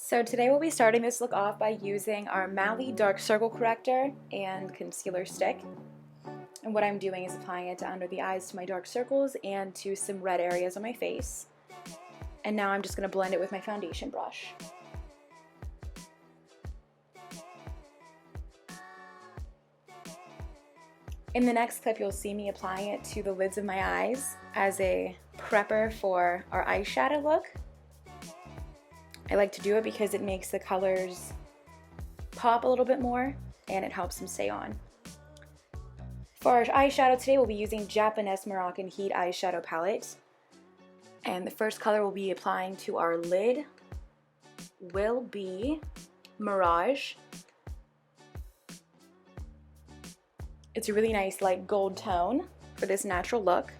So today we'll be starting this look off by using our Mally Dark Circle Corrector and Concealer Stick. And what I'm doing is applying it to under the eyes to my dark circles and to some red areas on my face. And now I'm just going to blend it with my foundation brush. In the next clip you'll see me applying it to the lids of my eyes as a prepper for our eyeshadow look. I like to do it because it makes the colors pop a little bit more and it helps them stay on. For our eyeshadow today, we'll be using Japanese Moroccan Heat Eyeshadow Palette. And the first color we'll be applying to our lid will be Mirage. It's a really nice light gold tone for this natural look.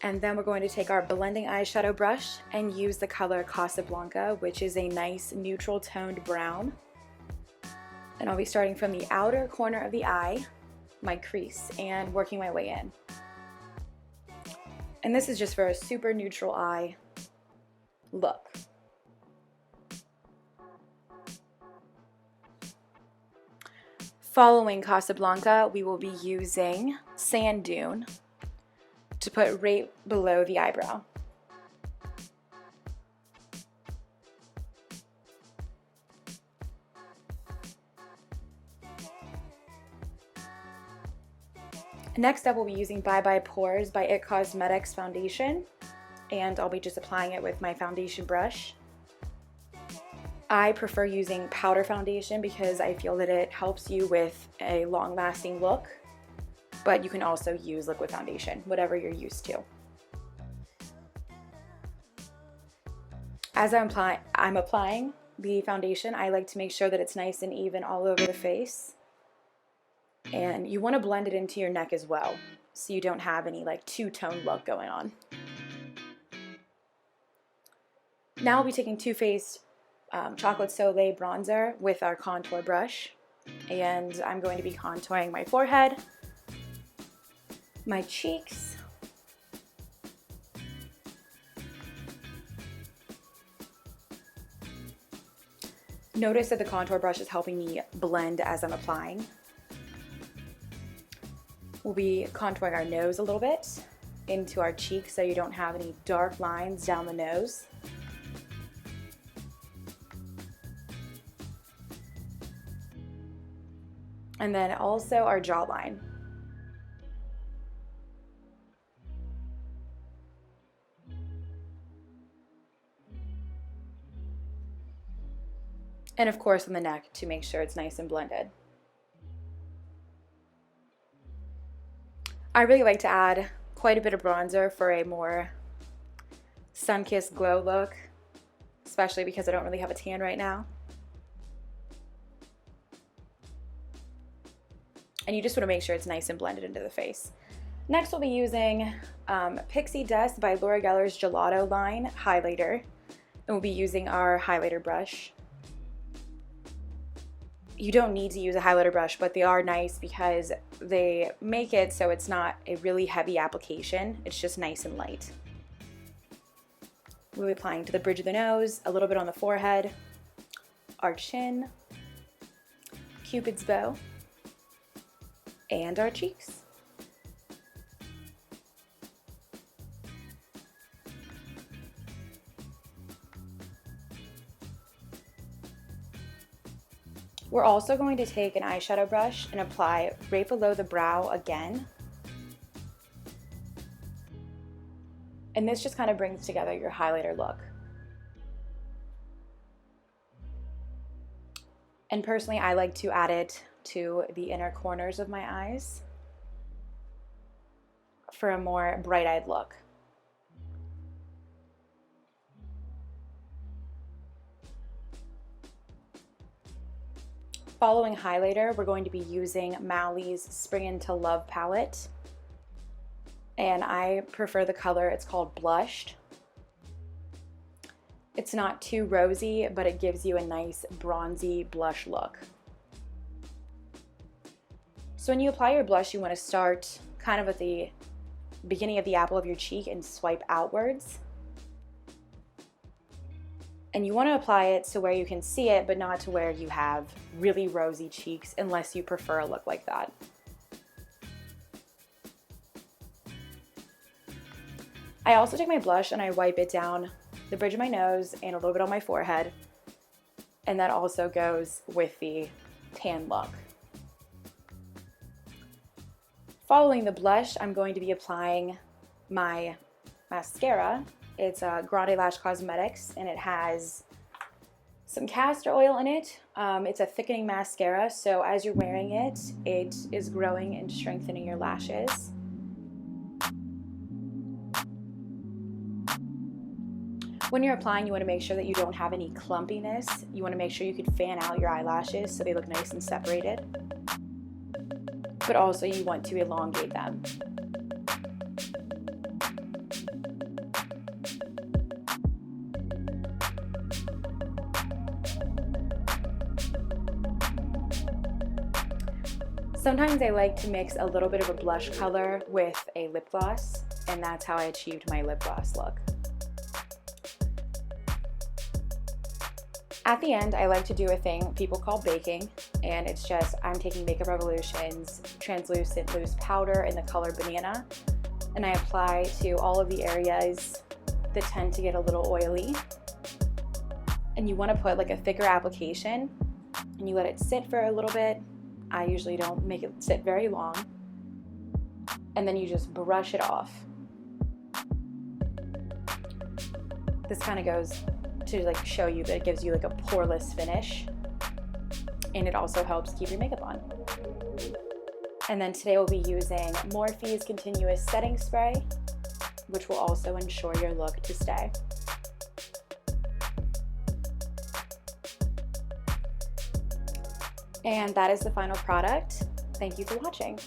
And then we're going to take our blending eyeshadow brush and use the color Casablanca, which is a nice neutral toned brown. And I'll be starting from the outer corner of the eye, my crease, and working my way in. And this is just for a super neutral eye look. Following Casablanca, we will be using Sand Dune to put right below the eyebrow. Next up, we'll be using Bye Bye Pores by IT Cosmetics foundation, and I'll be just applying it with my foundation brush. I prefer using powder foundation because I feel that it helps you with a long-lasting look, but you can also use liquid foundation, whatever you're used to. As I'm applying the foundation, I like to make sure that it's nice and even all over the face. And you want to blend it into your neck as well, so you don't have any like two-tone look going on. Now I'll be taking Too Faced Chocolate Soleil bronzer with our contour brush, and I'm going to be contouring my forehead, my cheeks, notice that the contour brush is helping me blend as I'm applying. We'll be contouring our nose a little bit into our cheeks so you don't have any dark lines down the nose. And then also our jawline. And of course on the neck to make sure it's nice and blended. I really like to add quite a bit of bronzer for a more sun-kissed glow look, especially because I don't really have a tan right now. And you just want to make sure it's nice and blended into the face. Next we'll be using Pixie Dust by Laura Geller's Gelato line highlighter, and we'll be using our highlighter brush. You don't need to use a highlighter brush, but they are nice because they make it so it's not a really heavy application. It's just nice and light. We'll be applying to the bridge of the nose, a little bit on the forehead, our chin, Cupid's bow, and our cheeks. We're also going to take an eyeshadow brush and apply right below the brow again. And this just kind of brings together your highlighter look. And personally, I like to add it to the inner corners of my eyes for a more bright-eyed look. Following highlighter, we're going to be using Mally's Spring Into Love palette. And I prefer the color, it's called Blushed. It's not too rosy, but it gives you a nice bronzy blush look. So when you apply your blush, you want to start kind of at the beginning of the apple of your cheek and swipe outwards. And you want to apply it to where you can see it, but not to where you have really rosy cheeks, unless you prefer a look like that. I also take my blush and I wipe it down the bridge of my nose and a little bit on my forehead. And that also goes with the tan look. Following the blush, I'm going to be applying my mascara. It's Grande Lash Cosmetics, and it has some castor oil in it. It's a thickening mascara, so as you're wearing it, it is growing and strengthening your lashes. When you're applying, you want to make sure that you don't have any clumpiness. You want to make sure you can fan out your eyelashes so they look nice and separated. But also you want to elongate them. Sometimes I like to mix a little bit of a blush color with a lip gloss, and that's how I achieved my lip gloss look. At the end, I like to do a thing people call baking, and it's just I'm taking Makeup Revolution's translucent loose powder in the color Banana, and I apply to all of the areas that tend to get a little oily. And you want to put like a thicker application, and you let it sit for a little bit. I usually don't make it sit very long. And then you just brush it off. This kind of goes to like show you that it gives you like a poreless finish, and it also helps keep your makeup on. And then today we'll be using Morphe's Continuous Setting Spray, which will also ensure your look to stay. And that is the final product. Thank you for watching.